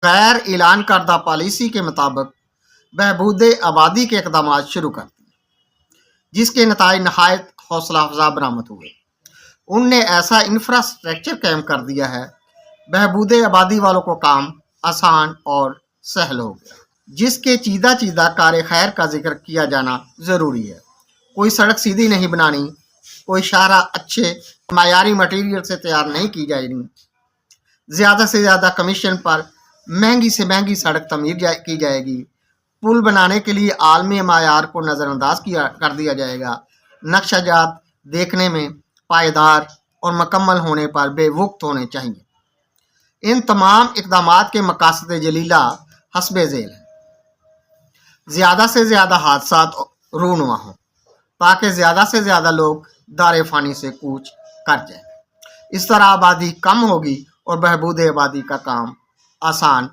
غیر اعلان کردہ پالیسی کے مطابق بہبود آبادی کے اقدامات شروع کر دیے، جس کے نتائج نہایت حوصلہ افزا برآمد ہوئے۔ ان نے ایسا انفراسٹرکچر قائم کر دیا ہے، بہبود آبادی والوں کو کام آسان اور سہل ہو گیا، جس کے چیدہ کار خیر کا ذکر کیا جانا ضروری ہے۔ کوئی سڑک سیدھی نہیں بنانی، کوئی شاہراہ اچھے معیاری مٹیریل سے تیار نہیں کی جائے گی، زیادہ سے زیادہ کمیشن پر مہنگی سے مہنگی سڑک تعمیر کی جائے گی، پل بنانے کے لیے عالمی معیار کو نظر انداز کر دیا جائے گا، نقشہ جات دیکھنے میں پائیدار اور مکمل ہونے پر بے وقت ہونے چاہیے۔ ان تمام اقدامات کے مقاصد جلیلہ حسب ذیل ہیں: زیادہ سے زیادہ حادثات رونما ہوں تاکہ زیادہ سے زیادہ لوگ دار فانی سے کوچ کر جائیں۔ اس طرح آبادی کم ہوگی اور بہبود آبادی کا کام آسان